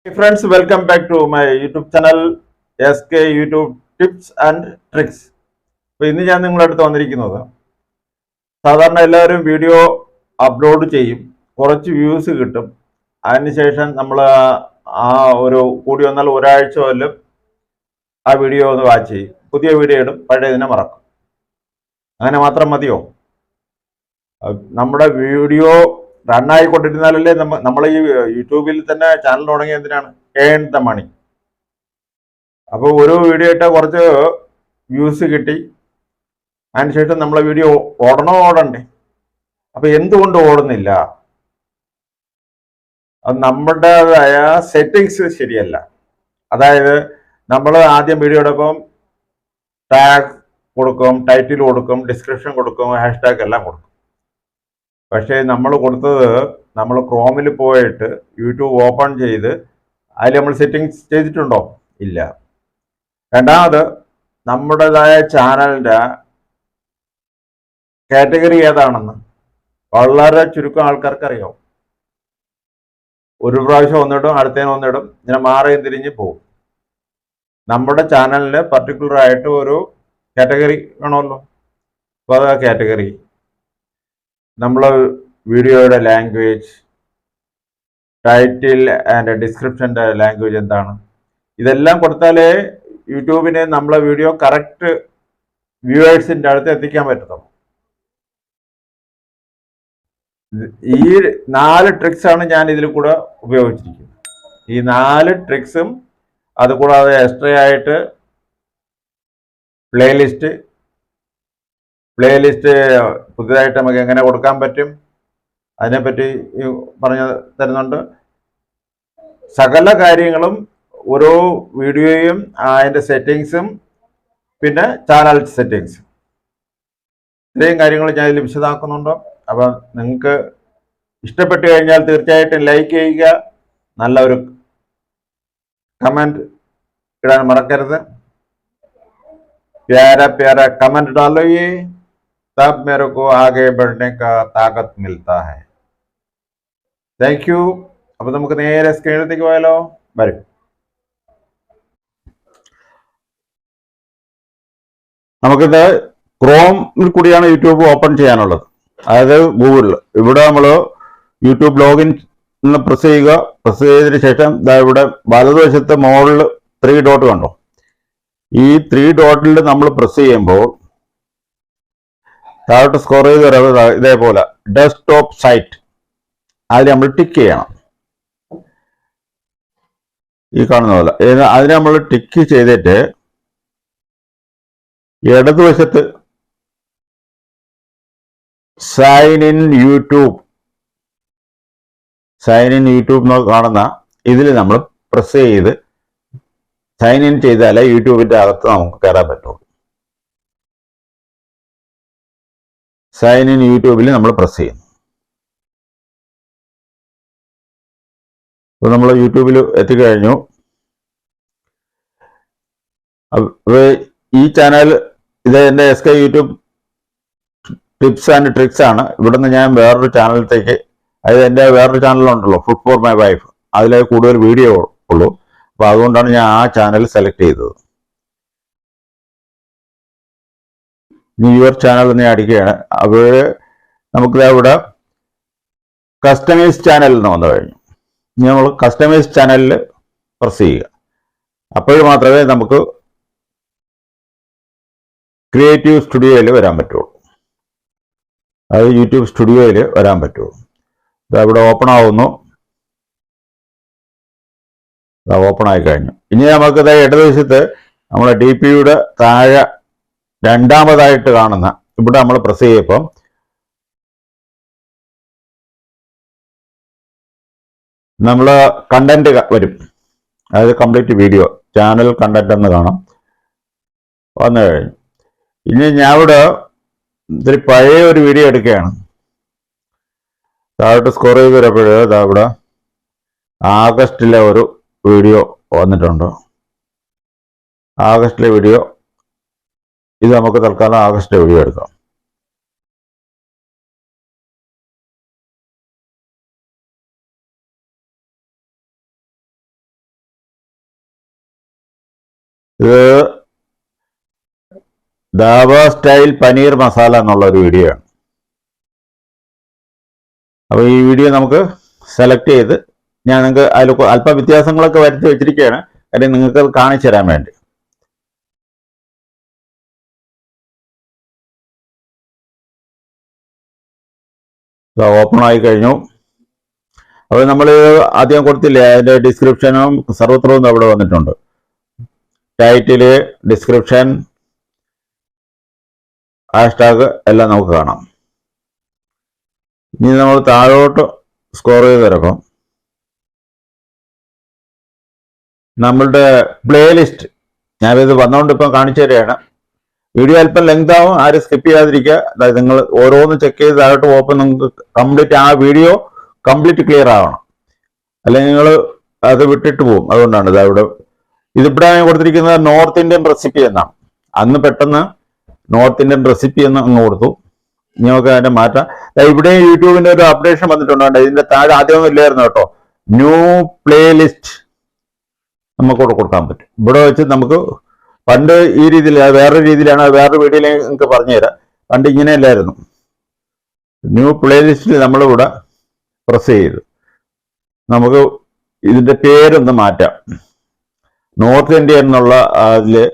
Hey friends, welcome back to my YouTube channel SK YouTube Tips and Tricks. അപ്പോൾ ഇന്ന് ഞാൻ നിങ്ങളുടെ അടുത്ത് വന്നിരിക്കുന്നത് സാധാരണ എല്ലാവരും വീഡിയോ അപ്ലോഡ് ചെയ്യും, കുറച്ച് വ്യൂസ് കിട്ടും, അതിനുശേഷം നമ്മൾ ആ ഒരു കൂടി വന്നാൽ ഒരാഴ്ച പോലും ആ വീഡിയോ ഒന്ന് വാച്ച് ചെയ്യും, പുതിയ വീഡിയോ ഇടും, പഴയതിനെ മറക്കും. അങ്ങനെ മാത്രം മതിയോ? നമ്മുടെ വീഡിയോ റണ്ണായിക്കൊണ്ടിരുന്നാലല്ലേ നമ്മൾ ഈ യൂട്യൂബിൽ തന്നെ ചാനൽ തുടങ്ങി എന്തിനാണ്? Earn the money. അപ്പോൾ ഒരു വീഡിയോ ഇട്ട കുറച്ച് വ്യൂസ് കിട്ടി, അതിനുശേഷം നമ്മളെ വീഡിയോ ഓടണ്ടേ? അപ്പൊ എന്തുകൊണ്ട് ഓടുന്നില്ല? അത് നമ്മുടേതായ സെറ്റിങ്സ് ശരിയല്ല. അതായത് നമ്മൾ ആദ്യം വീഡിയോടൊപ്പം ടാഗ് കൊടുക്കും, ടൈറ്റിൽ കൊടുക്കും, ഡിസ്ക്രിപ്ഷൻ കൊടുക്കും, ഹാഷ്ടാഗ് എല്ലാം കൊടുക്കും. പക്ഷേ നമ്മൾ കൊടുത്തത് നമ്മൾ ക്രോമിൽ പോയിട്ട് യൂട്യൂബ് ഓപ്പൺ ചെയ്ത് അതിൽ നമ്മൾ സെറ്റിങ്സ് ചെയ്തിട്ടുണ്ടോ? ഇല്ല. രണ്ടാമത് നമ്മുടേതായ ചാനലിൻ്റെ കാറ്റഗറി ഏതാണെന്ന് വളരെ ചുരുക്കം ആൾക്കാർക്ക് അറിയാം. ഒരു പ്രാവശ്യം ഒന്നിടും, അടുത്തതിന് ഒന്നിടും, ഇങ്ങനെ മാറിയും തിരിഞ്ഞ് പോകും. നമ്മുടെ ചാനലിന് പർട്ടിക്കുലർ ആയിട്ട് ഒരു കാറ്റഗറി വേണമല്ലോ. അപ്പോൾ അത് കാറ്റഗറി, നമ്മൾ വീഡിയോയുടെ ലാംഗ്വേജ്, ടൈറ്റിൽ ആൻഡ് ഡിസ്ക്രിപ്ഷൻ്റെ ലാംഗ്വേജ് എന്താണ്, ഇതെല്ലാം കൊടുത്താലേ യൂട്യൂബിന് നമ്മളെ വീഡിയോ കറക്റ്റ് വ്യൂവേഴ്സിൻ്റെ അടുത്ത് എത്തിക്കാൻ പറ്റത്തുള്ളൂ. ഈ 4 ട്രിക്സാണ് ഞാൻ ഇതിൽ കൂടെ ഉപയോഗിച്ചിരിക്കുന്നത്. ഈ 4 ട്രിക്സും അതുകൂടാതെ എക്സ്ട്രാ ആയിട്ട് പ്ലേലിസ്റ്റ് പുതിയതായിട്ട് നമുക്ക് എങ്ങനെ കൊടുക്കാൻ പറ്റും അതിനെപ്പറ്റി പറഞ്ഞു തരുന്നുണ്ട്. സകല കാര്യങ്ങളും, ഓരോ വീഡിയോയും അതിൻ്റെ സെറ്റിങ്സും പിന്നെ ചാനൽ സെറ്റിങ്സും, ഇത്രയും കാര്യങ്ങൾ ഞാൻ ഇതിൽ വിശദമാക്കുന്നുണ്ട്. അപ്പം നിങ്ങൾക്ക് ഇഷ്ടപ്പെട്ടു കഴിഞ്ഞാൽ തീർച്ചയായിട്ടും ലൈക്ക് ചെയ്യുക, നല്ല ഒരു കമൻറ്റ് ഇടാൻ മറക്കരുത്. प्यारा कमेंट डालो, ये तब मेरे को आगे बढ़ने का ताकत मिलता है. Thank you. അപ്പൊ നമുക്ക് നേരെ സ്ക്രീനിലേക്ക് പോയാലോ? വരും. നമുക്കിത് ക്രോമിൽ കൂടിയാണ് യൂട്യൂബ് ഓപ്പൺ ചെയ്യാനുള്ളത്, അതായത് ഗൂഗിളിൽ. ഇവിടെ നമ്മൾ യൂട്യൂബ് ലോഗിൻ പ്രസ് ചെയ്യുക. പ്രസ് ചെയ്തതിന് ശേഷം ഇവിടെ വലതുവശത്ത് മുകളിൽ 3 ഡോട്ട് കണ്ടോ? ഈ 3 ഡോട്ടിൽ നമ്മൾ പ്രസ് ചെയ്യുമ്പോൾ താഴോട്ട് സ്കോർ ചെയ്ത് വരുന്നത് ഇതേപോലെ ഡെസ്ക്ടോപ്പ് സൈറ്റ്, അതിൽ നമ്മൾ ടിക്ക് ചെയ്യണം. ഈ കാണുന്ന പോലെ അതിന് നമ്മൾ ടിക്ക് ചെയ്തിട്ട് ഇടതുവശത്ത് സൈൻ ഇൻ യൂട്യൂബ് എന്ന് കാണുന്ന ഇതിൽ നമ്മൾ പ്രസ് ചെയ്ത് സൈൻ ഇൻ ചെയ്താലേ യൂട്യൂബിന്റെ അകത്ത് നമുക്ക് കയറാൻ പറ്റുള്ളൂ. സൈൻ ഇൻ യൂട്യൂബിൽ നമ്മൾ പ്രസ് ചെയ്യുന്നു. അപ്പോൾ നമ്മൾ യൂട്യൂബിൽ എത്തിക്കഴിഞ്ഞു. ഈ ചാനൽ ഇത് എൻ്റെ SK YouTube tips and tricks ആണ്. ഇവിടുന്ന് ഞാൻ വേറൊരു ചാനലിലേക്ക്, അതായത് എൻ്റെ വേറൊരു ചാനലുണ്ടല്ലോ, ഫുഡ് ഫോർ മൈ വൈഫ്, അതിലെ കൂടുതൽ വീഡിയോ ഉള്ളൂ. അപ്പോൾ അതുകൊണ്ടാണ് ഞാൻ ആ ചാനൽ സെലക്ട് ചെയ്തത്. യുവർ ചാനൽ എന്ന് അടിക്കുകയാണ്. അപ്പോൾ നമുക്ക് ഇവിടെ കസ്റ്റമൈസ് ചാനൽ എന്ന് വന്നു കഴിഞ്ഞു. ഇനി നമ്മൾ കസ്റ്റമൈസ് ചാനലിൽ പ്രസ് ചെയ്യുക. അപ്പോൾ മാത്രമേ നമുക്ക് ക്രിയേറ്റീവ് സ്റ്റുഡിയോയിൽ വരാൻ പറ്റുള്ളൂ, അതായത് യൂട്യൂബ് സ്റ്റുഡിയോയിൽ വരാൻ പറ്റുള്ളൂ. ഇവിടെ ഓപ്പൺ ആവുന്നു. ഓപ്പൺ ആയി കഴിഞ്ഞു. ഇനി നമുക്കിത് ഇടതുവശത്ത് നമ്മളെ DPയുടെ താഴെ രണ്ടാമതായിട്ട് കാണുന്ന ഇവിടെ നമ്മൾ പ്രസ് ചെയ്യുമ്പം നമ്മൾ കണ്ടന്റ് വരും, അതായത് കംപ്ലീറ്റ് വീഡിയോ ചാനൽ കണ്ടന്റ് എന്ന് കാണാം. വന്നു കഴിഞ്ഞു. ഇനി ഞാൻ ഇവിടെ ഇത്തിരി പഴയ ഒരു വീഡിയോ എടുക്കുകയാണ്. താഴോട്ട് സ്കോർ ചെയ്ത് വരുമ്പോൾ ഇവിടെ ആഗസ്റ്റിലെ ഒരു വീഡിയോ വന്നിട്ടുണ്ട്. ആഗസ്റ്റിലെ വീഡിയോ, ഇത് നമുക്ക് തൽക്കാലം ആഗസ്റ്റിലെ വീഡിയോ എടുക്കാം. ഇത് ദാബ സ്റ്റൈൽ പനീർ മസാല എന്നുള്ള ഒരു വീഡിയോ ആണ്. അപ്പോൾ ഈ വീഡിയോ നമുക്ക് സെലക്ട് ചെയ്ത് ഞാൻ നിങ്ങൾക്ക് അതിൽ അല്പ വ്യത്യാസങ്ങളൊക്കെ വരുത്തി വെച്ചിരിക്കുകയാണ്, കാര്യം നിങ്ങൾക്ക് അത് കാണിച്ചു തരാൻ വേണ്ടി. ഓപ്പൺ ആയി കഴിഞ്ഞു. അപ്പോൾ നമ്മൾ ആദ്യം കൊടുത്തില്ലേ, അതിൻ്റെ ഡിസ്ക്രിപ്ഷനും സർവത്രവും അവിടെ വന്നിട്ടുണ്ട്. ടൈറ്റില്, ഡിസ്ക്രിപ്ഷൻ, ഹാഷ്ടാഗ് എല്ലാം നമുക്ക് കാണാം. ഇനി നമ്മൾ താഴോട്ട് സ്കോർ ചെയ്ത് ഇറക്കും. നമ്മളുടെ പ്ലേലിസ്റ്റ് ഞാനിത് വന്നുകൊണ്ട് ഇപ്പം കാണിച്ചു തരികയാണ്. വീഡിയോ അല്പം ലെങ്ത് ആവും, ആരും സ്കിപ്പ് ചെയ്യാതിരിക്കുക. അതായത് നിങ്ങൾ ഓരോന്ന് ചെക്ക് ചെയ്ത് താഴോട്ട് പോകുമ്പോൾ നിങ്ങൾക്ക് കംപ്ലീറ്റ് ആ വീഡിയോ കംപ്ലീറ്റ് ക്ലിയർ ആവണം, അല്ലെങ്കിൽ നിങ്ങൾ അത് വിട്ടിട്ട് പോകും. അതുകൊണ്ടാണ് ഇതിവിടെ കൊടുത്തിരിക്കുന്നത് നോർത്ത് ഇന്ത്യൻ റെസിപ്പി എന്നാണ്. അന്ന് പെട്ടെന്ന് നോർത്ത് ഇന്ത്യൻ റെസിപ്പി എന്ന് അങ്ങ് കൊടുത്തു. ഇനി നമുക്ക് അതിന്റെ മാറ്റാം. ഇവിടെ യൂട്യൂബിന്റെ ഒരു അപ്ഡേഷൻ വന്നിട്ടുണ്ട്. ഇതിന്റെ താഴെ ആദ്യമൊന്നും ഇല്ലായിരുന്നു കേട്ടോ. ന്യൂ പ്ലേലിസ്റ്റ് നമുക്ക് കൊടുക്കാൻ പറ്റും. ഇവിടെ വെച്ച് നമുക്ക് പണ്ട് ഈ രീതിയിൽ, വേറൊരു രീതിയിലാണ്, വേറൊരു വീഡിയോയിൽ നിങ്ങൾക്ക് പറഞ്ഞുതരാം. പണ്ട് ഇങ്ങനെയല്ലായിരുന്നു. ന്യൂ പ്ലേലിസ്റ്റിൽ നമ്മളിവിടെ പ്രസ് ചെയ്തു നമുക്ക് ഇതിന്റെ പേരൊന്ന് മാറ്റാം. നോർത്ത് ഇന്ത്യ എന്നുള്ള അതിലേക്കാളും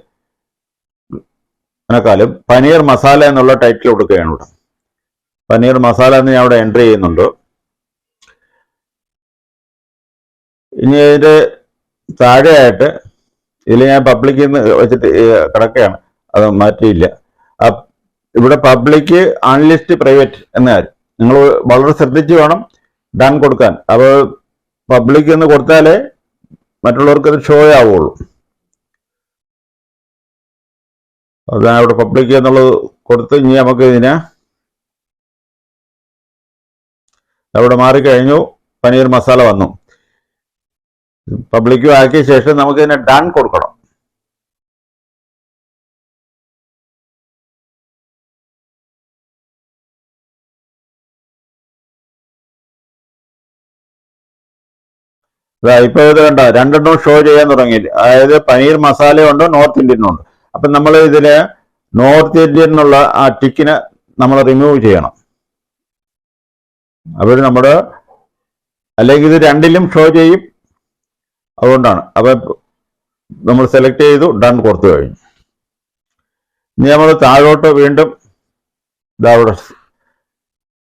പനീർ മസാല എന്നുള്ള ടൈറ്റിൽ കൊടുക്കുകയാണ്. ഇവിടെ പനീർ മസാല എന്ന് ഞാൻ അവിടെ എൻട്രി ചെയ്യുന്നുണ്ട്. ഇനി ഇതിന്റെ താഴെയായിട്ട് ഇതിൽ ഞാൻ പബ്ലിക്കിൽ നിന്ന് വെച്ചിട്ട് കിടക്കുകയാണ്, അത് മാറ്റിയില്ല. ഇവിടെ പബ്ലിക്, അൺലിസ്റ്റ്, പ്രൈവറ്റ് എന്ന കാര്യം നിങ്ങൾ വളരെ ശ്രദ്ധിച്ച് വേണം ഡൺ കൊടുക്കാൻ. അപ്പോൾ പബ്ലിക് എന്ന് കൊടുത്താലേ മറ്റുള്ളവർക്ക് അത് ഷോ ആവുള്ളൂ. അതാണ് ഇവിടെ പബ്ലിക് എന്നുള്ളത് കൊടുത്ത് ഇനി നമുക്ക് ഇതിനെ അവിടെ മാറിക്കഴിഞ്ഞു. പനീർ മസാല വന്നു. പബ്ലിക്കും ആക്കിയ ശേഷം നമുക്ക് ഇതിനെ ഡൺ കൊടുക്കണം. ഇപ്പൊ ഇത് കണ്ട രണ്ടെണ്ണം ഷോ ചെയ്യാൻ തുടങ്ങിയില്ല. അതായത് പനീർ മസാലയുണ്ട്, നോർത്ത് ഇന്ത്യനും ഉണ്ട്. അപ്പൊ നമ്മൾ ഇതില് നോർത്ത് ഇന്ത്യൻ എന്നുള്ള ആ ടിക്കിനെ നമ്മൾ റിമൂവ് ചെയ്യണം. അപ്പോൾ നമ്മുടെ അല്ലെങ്കിൽ ഇത് രണ്ടിലും ഷോ ചെയ്യും, അതുകൊണ്ടാണ്. അപ്പൊ നമ്മൾ സെലക്ട് ചെയ്തു, ഡൺ കൊടുത്തു കഴിഞ്ഞു. ഇനി നമ്മൾ താഴോട്ട് വീണ്ടും ഇതവിടെ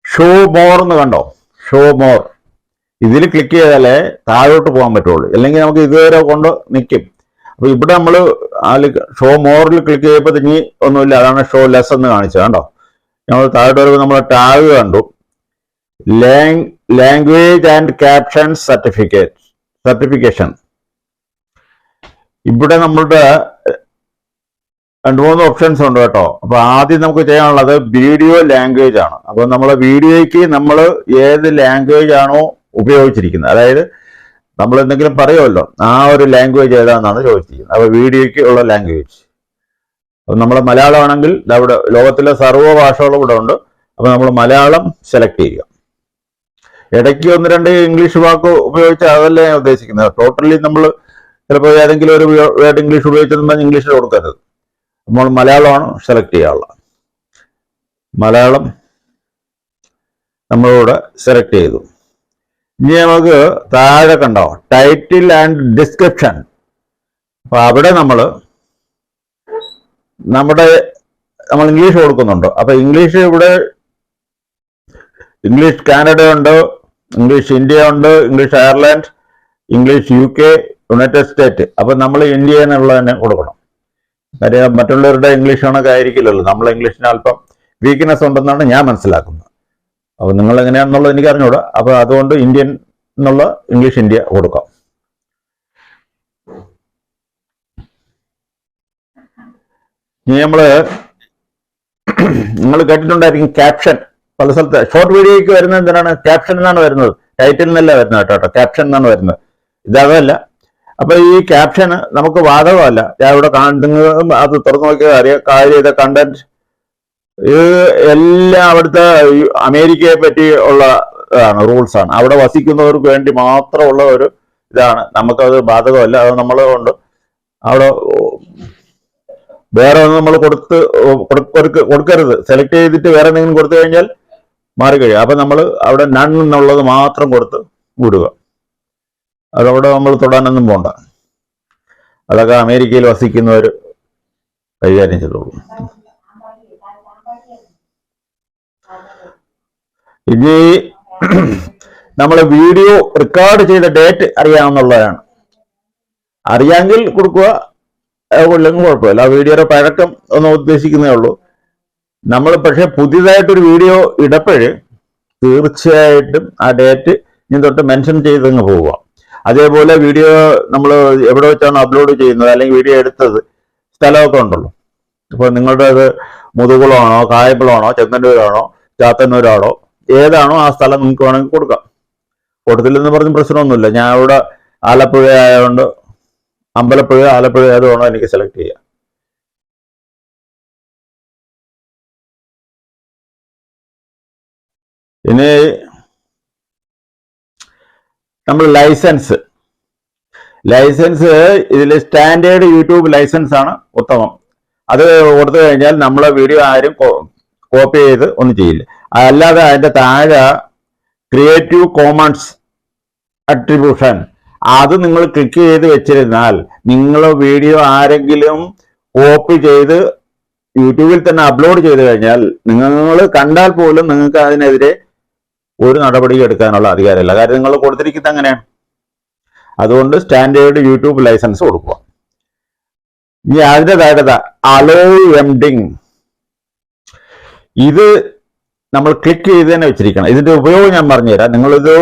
ഷോ മോർ എന്ന് കണ്ടോ, ഷോ മോർ. ഇതിൽ ക്ലിക്ക് ചെയ്താലേ താഴോട്ട് പോകാൻ പറ്റുള്ളൂ, അല്ലെങ്കിൽ നമുക്ക് ഇതുവരെ കൊണ്ട് നിൽക്കും. അപ്പൊ ഇവിടെ നമ്മൾ ഷോ മോറിൽ ക്ലിക്ക് ചെയ്യുമ്പോൾ ഇനി ഒന്നുമില്ല, അതാണ് ഷോ ലെസ് എന്ന് കാണിച്ചത് കണ്ടോ. നമ്മൾ താഴോട്ട് വരുമ്പോൾ നമ്മൾ ടാഗ് കണ്ടു, ലാംഗ്വേജ് ആൻഡ് ക്യാപ്ഷൻ സർട്ടിഫിക്കേഷൻ. ഇവിടെ നമ്മളുടെ 2-3 ഓപ്ഷൻസ് ഉണ്ട് കേട്ടോ. അപ്പൊ ആദ്യം നമുക്ക് ചെയ്യാനുള്ളത് വീഡിയോ ലാംഗ്വേജ് ആണ്. അപ്പൊ നമ്മളെ വീഡിയോയ്ക്ക് നമ്മൾ ഏത് ലാംഗ്വേജ് ആണോ ഉപയോഗിച്ചിരിക്കുന്നത്, അതായത് നമ്മൾ എന്തെങ്കിലും പറയുമല്ലോ, ആ ഒരു ലാംഗ്വേജ് ഏതാണെന്നാണ് ചോദിച്ചിരിക്കുന്നത്. അപ്പൊ വീഡിയോയ്ക്ക് ഉള്ള ലാംഗ്വേജ് അപ്പൊ നമ്മൾ മലയാളം ആണെങ്കിൽ അവിടെ ലോകത്തിലെ സർവ്വ ഭാഷകളും ഇവിടെ ഉണ്ട്. അപ്പൊ നമ്മൾ മലയാളം സെലക്ട് ചെയ്യുക. ഇടയ്ക്ക് 1-2 ഇംഗ്ലീഷ് വാക്ക് ഉപയോഗിച്ച് അതല്ലേ ഞാൻ ഉദ്ദേശിക്കുന്നത്. ടോട്ടലി നമ്മൾ ചിലപ്പോൾ ഏതെങ്കിലും ഒരു വേർഡ് ഇംഗ്ലീഷ് ഉപയോഗിച്ചെന്ന് ഇംഗ്ലീഷിൽ കൊടുക്കരുത്. നമ്മൾ മലയാളമാണ് സെലക്ട് ചെയ്യാനുള്ളത്. മലയാളം നമ്മളിവിടെ സെലക്ട് ചെയ്തു. ഇനി നമുക്ക് താഴെ കണ്ടോ ടൈറ്റിൽ ആൻഡ് ഡിസ്ക്രിപ്ഷൻ. അപ്പൊ അവിടെ നമ്മൾ ഇംഗ്ലീഷ് കൊടുക്കുന്നുണ്ട്. അപ്പൊ ഇംഗ്ലീഷ് ഇവിടെ ഇംഗ്ലീഷ് കാനഡ ഉണ്ട്, ഇംഗ്ലീഷ് ഇന്ത്യ ഉണ്ട്, English Ireland, English UK, United state. അപ്പൊ നമ്മൾ ഇന്ത്യ എന്നുള്ളത് തന്നെ കൊടുക്കണം. കാര്യം മറ്റുള്ളവരുടെ ഇംഗ്ലീഷ് കണക്ക് ആയിരിക്കില്ലല്ലോ. നമ്മളെ ഇംഗ്ലീഷിന് അല്പം വീക്ക്നെസ് ഉണ്ടെന്നാണ് ഞാൻ മനസ്സിലാക്കുന്നത്. അപ്പൊ നിങ്ങൾ എങ്ങനെയാണെന്നുള്ളത് എനിക്ക് അറിഞ്ഞൂടാ. അപ്പൊ അതുകൊണ്ട് ഇന്ത്യൻ എന്നുള്ള ഇംഗ്ലീഷ് ഇന്ത്യ കൊടുക്കാം. ഇനി നിങ്ങൾ കേട്ടിട്ടുണ്ടായിരിക്കും ക്യാപ്ഷൻ. പല സ്ഥലത്ത് ഷോർട്ട് വീഡിയോയ്ക്ക് വരുന്നത് എന്തിനാണ്? ക്യാപ്ഷൻ എന്നാണ് വരുന്നത്, ടൈറ്റിൽ നിന്നല്ല വരുന്നത് കേട്ടോ. ക്യാപ്ഷൻ എന്നാണ് വരുന്നത്, ഇതല്ല. അപ്പൊ ഈ ക്യാപ്ഷന് നമുക്ക് ബാധകമല്ല. ഞാൻ ഇവിടെ നിങ്ങൾ അത് തുറന്നു നോക്കിയാൽ അറിയാം. കാര്യം കണ്ടന്റ് ഇത് എല്ലാം അവിടുത്തെ അമേരിക്കയെ പറ്റി ഉള്ള റൂൾസ് ആണ്. അവിടെ വസിക്കുന്നവർക്ക് വേണ്ടി മാത്രമുള്ള ഒരു ഇതാണ്. നമുക്കത് ബാധകമല്ല. അത് നമ്മൾ കൊണ്ട് അവിടെ വേറെ ഒന്നും നമ്മൾ കൊടുക്കരുത്. സെലക്ട് ചെയ്തിട്ട് വേറെ എന്തെങ്കിലും കൊടുത്തു കഴിഞ്ഞാൽ മാറി കഴിയും. അപ്പൊ നമ്മൾ അവിടെ നൺ എന്നുള്ളത് മാത്രം കൊടുത്ത് വിടുക. അതവിടെ നമ്മൾ തൊടാനൊന്നും പോണ്ട. അതൊക്കെ അമേരിക്കയിൽ വസിക്കുന്നവർ കൈകാര്യം ചെയ്തോളൂ. ഇനി നമ്മൾ വീഡിയോ റെക്കോർഡ് ചെയ്ത ഡേറ്റ് അറിയാവുന്നതാണ്. അറിയാമെങ്കിൽ കൊടുക്കുക, കൊല്ലെങ്കിൽ കുഴപ്പമില്ല. ആ വീഡിയോയുടെ പഴക്കം ഒന്ന് ഉദ്ദേശിക്കുന്നേ ഉള്ളൂ. നമ്മൾ പക്ഷെ പുതിയതായിട്ടൊരു വീഡിയോ ഇടപ്പോഴ് തീർച്ചയായിട്ടും ആ ഡേറ്റ് ഇനി തൊട്ട് മെൻഷൻ ചെയ്തങ്ങ് പോവുക. അതേപോലെ വീഡിയോ നമ്മൾ എവിടെ വെച്ചാണ് അപ്ലോഡ് ചെയ്യുന്നത് അല്ലെങ്കിൽ വീഡിയോ എടുത്തത് സ്ഥലമൊക്കെ ഉണ്ടല്ലോ. ഇപ്പോൾ നിങ്ങളുടെ അത് മുതുകുളമാണോ, കായംകുളമാണോ, ചെങ്ങന്നൂരാണോ, ചാത്തന്നൂരാണോ, ഏതാണോ ആ സ്ഥലം നിങ്ങൾക്ക് വേണമെങ്കിൽ കൊടുക്കാം. കൊടുത്തില്ലെന്ന് പറഞ്ഞ് പ്രശ്നമൊന്നുമില്ല. ഞാൻ ഇവിടെ ആലപ്പുഴ ആയതുകൊണ്ട് അമ്പലപ്പുഴ, ആലപ്പുഴ ഏത് വേണോ എനിക്ക് സെലക്ട് ചെയ്യാം. ഇനി നമ്മൾ ലൈസൻസ് ഇതിൽ സ്റ്റാൻഡേർഡ് യൂട്യൂബ് ലൈസൻസ് ആണ് ഉത്തമം. അത് കൊടുത്തു കഴിഞ്ഞാൽ നമ്മളെ വീഡിയോ ആരും കോപ്പി ചെയ്ത് ഒന്നും ചെയ്യില്ല. അല്ലാതെ അതിന്റെ താഴെ ക്രിയേറ്റീവ് കോമൺസ് അട്രിബ്യൂഷൻ അത് നിങ്ങൾ ക്ലിക്ക് ചെയ്ത് വെച്ചിരുന്നാൽ നിങ്ങളെ വീഡിയോ ആരെങ്കിലും കോപ്പി ചെയ്ത് യൂട്യൂബിൽ തന്നെ അപ്ലോഡ് ചെയ്ത് കഴിഞ്ഞാൽ നിങ്ങൾ കണ്ടാൽ പോലും നിങ്ങൾക്ക് അതിനെതിരെ ഒരു നടപടി എടുക്കാനുള്ള അധികാരമില്ല. കാര്യം നിങ്ങൾ കൊടുത്തിരിക്കുന്നത് അങ്ങനെയാണ്. അതുകൊണ്ട് സ്റ്റാൻഡേർഡ് യൂട്യൂബ് ലൈസൻസ് കൊടുക്കുക. ഇനി അതിൻ്റെ താഴെ അലോ എംഡിങ്, ഇത് നമ്മൾ ക്ലിക്ക് ചെയ്ത് തന്നെ വെച്ചിരിക്കണം. ഇതിന്റെ ഉപയോഗം ഞാൻ പറഞ്ഞുതരാം. നിങ്ങളിത്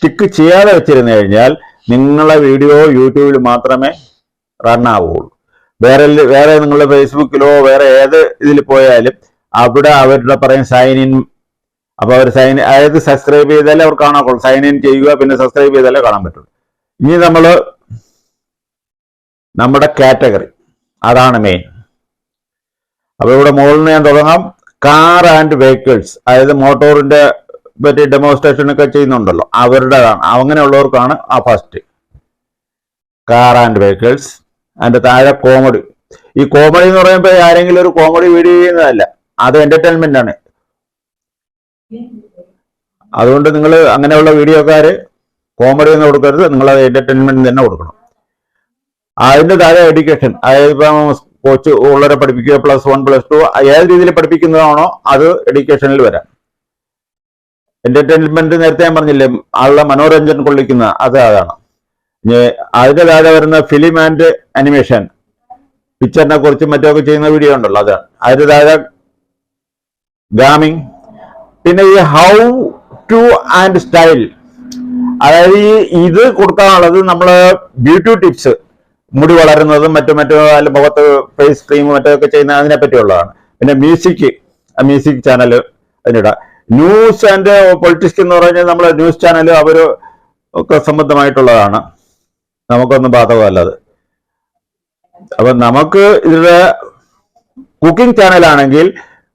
ക്ലിക്ക് ചെയ്യാതെ വെച്ചിരുന്നു കഴിഞ്ഞാൽ നിങ്ങളെ വീഡിയോ യൂട്യൂബിൽ മാത്രമേ റൺ ആവുകയുള്ളൂ. വേറെ നിങ്ങളുടെ ഫേസ്ബുക്കിലോ വേറെ ഏത് ഇതിൽ പോയാലും അവിടെ അവരുടെ പറയും സൈൻ ഇൻ. അപ്പൊ അവർ അതായത് സബ്സ്ക്രൈബ് ചെയ്താലേ അവർ കാണാക്കുള്ളൂ. സൈൻ ഇൻ ചെയ്യുക, പിന്നെ സബ്സ്ക്രൈബ് ചെയ്താലേ കാണാൻ പറ്റുള്ളൂ. ഇനി നമ്മുടെ കാറ്റഗറി അതാണ് മെയിൻ. അപ്പൊ ഇവിടെ മുകളിൽ നിന്ന് ഞാൻ തുടങ്ങാം. കാർ ആൻഡ് വെഹിക്കിൾസ്, അതായത് മോട്ടോറിന്റെ പറ്റി ഡെമോൺസ്ട്രേഷൻ ഒക്കെ ചെയ്യുന്നുണ്ടല്ലോ, അവരുടേതാണ്. അങ്ങനെയുള്ളവർക്കാണ് ആ ഫസ്റ്റ് കാർ ആൻഡ് വെഹിക്കിൾസ്. അതിന്റെ താഴെ കോമഡി. ഈ കോമഡി എന്ന് പറയുമ്പോൾ ആരെങ്കിലും ഒരു കോമഡി വീഡിയോ ചെയ്യുന്നതല്ല, അത് എന്റർടൈൻമെന്റ് ആണ്. അതുകൊണ്ട് നിങ്ങൾ അങ്ങനെയുള്ള വീഡിയോക്കാര് കോമഡി ഒന്നും കൊടുക്കരുത്, നിങ്ങൾ അത് എന്റർടൈൻമെന്റ് തന്നെ കൊടുക്കണം. അതിന്റെ താഴെ എഡ്യൂക്കേഷൻ, അതായത് ഇപ്പം കോച്ച് ഉള്ളവരെ പഠിപ്പിക്കുക, +1 +2 ഏത് രീതിയിൽ പഠിപ്പിക്കുന്നതാണോ അത് എഡ്യൂക്കേഷനിൽ വരാം. എന്റർടൈൻമെന്റ് നേരത്തെ ഞാൻ പറഞ്ഞില്ലേ, ആളുടെ മനോരഞ്ജനം കൊള്ളിക്കുന്ന അതാണ്. അതിന്റെ താഴെ വരുന്ന ഫിലിം ആൻഡ് അനിമേഷൻ, പിക്ചറിനെ കുറിച്ചും മറ്റൊക്കെ ചെയ്യുന്ന വീഡിയോ ഉണ്ടല്ലോ, അതാണ്. അതിന്റെ താഴെ ഗാമിങ്. പിന്നെ ഈ ഹൗ ടു ആൻഡ് സ്റ്റൈൽ, അതായത് ഇത് കൊടുക്കാനുള്ളത് നമ്മള് ബ്യൂട്ടി ടിപ്സ്, മുടി വളരുന്നതും മറ്റു അല്ല മുഖത്ത് ഫേസ് ക്രീം മറ്റൊക്കെ ചെയ്യുന്ന അതിനെ പറ്റിയുള്ളതാണ്. പിന്നെ മ്യൂസിക് ചാനൽ അതിനിടാം. ന്യൂസ് ആൻഡ് പൊളിറ്റിക്സ് എന്ന് പറഞ്ഞാൽ നമ്മളെ ന്യൂസ് ചാനൽ അവര് ഒക്കെ സംബന്ധമായിട്ടുള്ളതാണ്, നമുക്കൊന്നും ബാധകമല്ലത്. അപ്പൊ നമുക്ക് ഇതിലെ കുക്കിംഗ് ചാനലാണെങ്കിൽ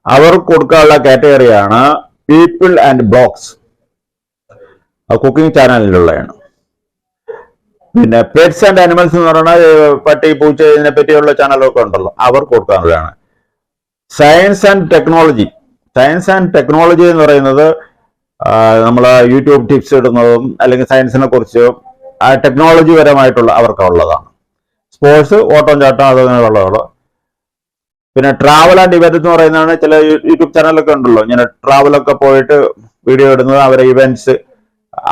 അവർ കൊടുക്കാനുള്ള കാറ്റഗറിയാണ് പീപ്പിൾ ആൻഡ് ബ്ലോഗ്സ്, കുക്കിംഗ് ചാനലിലുള്ളതാണ്. പിന്നെ പെറ്റ്സ് ആൻഡ് ആനിമൽസ് എന്ന് പറഞ്ഞാൽ പട്ടി, പൂച്ച ഇതിനെ പറ്റിയുള്ള ചാനലൊക്കെ ഉണ്ടല്ലോ, അവർ കൊടുക്കാനുള്ളതാണ്. സയൻസ് ആൻഡ് ടെക്നോളജി എന്ന് പറയുന്നത് നമ്മൾ യൂട്യൂബ് ടിപ്സ് ഇടുന്നതും അല്ലെങ്കിൽ സയൻസിനെ കുറിച്ച് ആ ടെക്നോളജി പരമായിട്ടുള്ള അവർക്കുള്ളതാണ്. സ്പോർട്സ്, ഓട്ടം ചാട്ടം അതങ്ങനെയുള്ളതാണ്. പിന്നെ ട്രാവൽ ആൻഡ് ഇവന്റ് എന്ന് പറയുന്നതാണ്. ചില യൂട്യൂബ് ചാനലൊക്കെ ഉണ്ടല്ലോ ഇങ്ങനെ ട്രാവലൊക്കെ പോയിട്ട് വീഡിയോ ഇടുന്നത്, അവരെ ഇവന്റ്സ്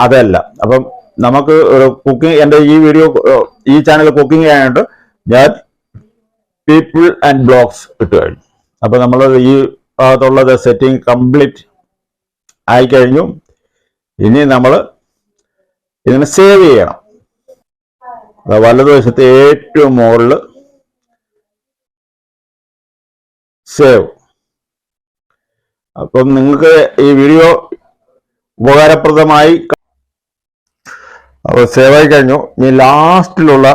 അതല്ല. അപ്പം നമുക്ക് ഒരു കുക്കിംഗ്, എൻ്റെ ഈ ചാനൽ കുക്കിംഗ് ആയതുകൊണ്ട് ഞാൻ പീപ്പിൾ ആൻഡ് ബ്ലോഗ്സ് ഇട്ട് കഴിഞ്ഞു. അപ്പൊ നമ്മൾ ഈ ഭാഗത്തുള്ളത് സെറ്റിംഗ് കംപ്ലീറ്റ് ആയിക്കഴിഞ്ഞു. ഇനി നമ്മൾ ഇതിനെ സേവ് ചെയ്യണം. വലതുവശത്ത് ഏറ്റവും മുകളിൽ സേവ്. അപ്പം നിങ്ങൾക്ക് ഈ വീഡിയോ ഉപകാരപ്രദമായി. അപ്പോൾ സേവ് ആയി കഴിഞ്ഞു. ഇനി ലാസ്റ്റിലുള്ള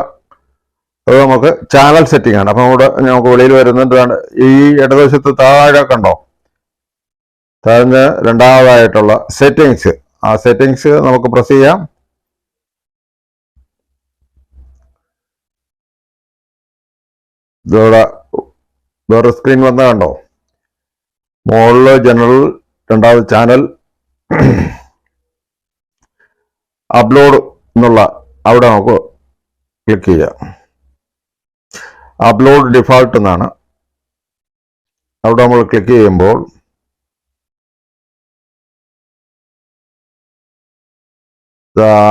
നമുക്ക് ചാനൽ സെറ്റിംഗ് ആണ്. അപ്പം ഇവിടെ നമുക്ക് വെളിയിൽ വരുന്നതാണ് ഈ ഇടതുവശത്ത് താഴെ കണ്ടോ, താഴെ രണ്ടാമതായിട്ടുള്ള സെറ്റിങ്സ്. ആ സെറ്റിങ്സ് നമുക്ക് പ്രസ് ചെയ്യാം. ഇതോടെ വേറെ സ്ക്രീൻ വന്ന കണ്ടോ? മുകളില് ജനറൽ, രണ്ടാമത് ചാനൽ, അപ്ലോഡ് എന്നുള്ള അവിടെ നമുക്ക് ക്ലിക്ക് ചെയ്യാം. അപ്ലോഡ് ഡിഫാൾട്ട് എന്നാണ്. അവിടെ നമ്മൾ ക്ലിക്ക് ചെയ്യുമ്പോൾ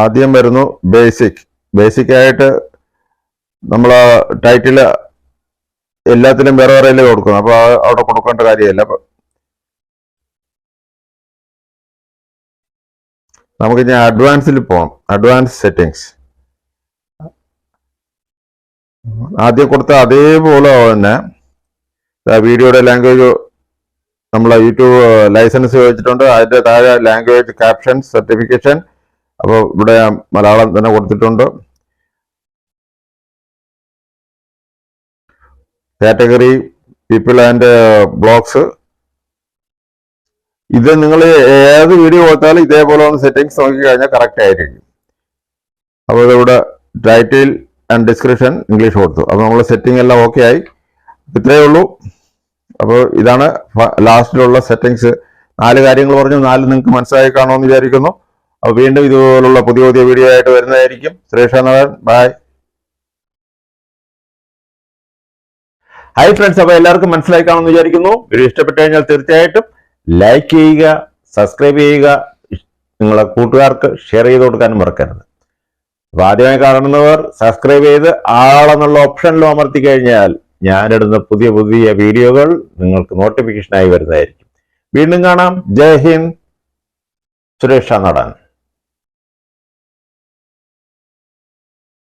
ആദ്യം വരുന്നു ബേസിക് ആയിട്ട് നമ്മൾ ടൈറ്റിൽ എല്ലാത്തിലും വേറെ വേറെ കൊടുക്കണം. അപ്പൊ അവിടെ കൊടുക്കേണ്ട കാര്യമില്ല. നമുക്ക് ഇനി അഡ്വാൻസിൽ പോകാം. അഡ്വാൻസ് സെറ്റിങ്സ് ആദ്യം കൊടുത്ത അതേപോലെ തന്നെ വീഡിയോയുടെ ലാംഗ്വേജ് നമ്മൾ യൂട്യൂബ് ലൈസൻസ് വെച്ചിട്ടുണ്ട്. അതിന്റെ താഴെ ലാംഗ്വേജ് ക്യാപ്ഷൻ സർട്ടിഫിക്കേഷൻ. അപ്പോൾ ഇവിടെ മലയാളം തന്നെ കൊടുത്തിട്ടുണ്ട്. Category people and blogs. ഇത് നിങ്ങൾ ഏത് വീഡിയോ കൊടുത്താലും ഇതേപോലെ ഒന്ന് സെറ്റിങ്സ് നോക്കിക്കഴിഞ്ഞാൽ കറക്റ്റ് ആയിരിക്കും. അപ്പോൾ ഇവിടെ ടൈറ്റിൽ ആൻഡ് ഡിസ്ക്രിപ്ഷൻ ഇംഗ്ലീഷ് കൊടുത്തു. അപ്പോൾ നമ്മൾ സെറ്റിംഗ് എല്ലാം ഓക്കെ ആയി. ഇത്രയേ ഉള്ളൂ. അപ്പോൾ ഇതാണ് ലാസ്റ്റിലുള്ള സെറ്റിങ്സ്. 4 കാര്യങ്ങൾ പറഞ്ഞു. 4 നിങ്ങൾക്ക് മനസ്സിലായി കാണുമെന്ന് വിചാരിക്കുന്നു. അപ്പോൾ വീണ്ടും ഇതുപോലുള്ള പുതിയ വീഡിയോ ആയിട്ട് വരുന്നതായിരിക്കും. സുരേഷ് നാടൻ, ബൈ. ഹായ് ഫ്രണ്ട്സ്, അപ്പോൾ എല്ലാവർക്കും മനസ്സിലായി കാണുമെന്ന് വിചാരിക്കുന്നു. വീഡിയോ ഇഷ്ടപ്പെട്ടു കഴിഞ്ഞാൽ തീർച്ചയായിട്ടും ലൈക്ക് ചെയ്യുക, സബ്സ്ക്രൈബ് ചെയ്യുക, നിങ്ങളെ കൂട്ടുകാർക്ക് ഷെയർ ചെയ്ത് കൊടുക്കാനും മറക്കരുത്. അപ്പൊ ആദ്യമായി കാണുന്നവർ സബ്സ്ക്രൈബ് ചെയ്ത് ആളെന്നുള്ള ഓപ്ഷനിലും അമർത്തി കഴിഞ്ഞാൽ ഞാനിടുന്ന പുതിയ വീഡിയോകൾ നിങ്ങൾക്ക് നോട്ടിഫിക്കേഷനായി വരുന്നതായിരിക്കും. വീണ്ടും കാണാം. ജയ് ഹിന്ദ്. സുരേഷ് നാടൻ.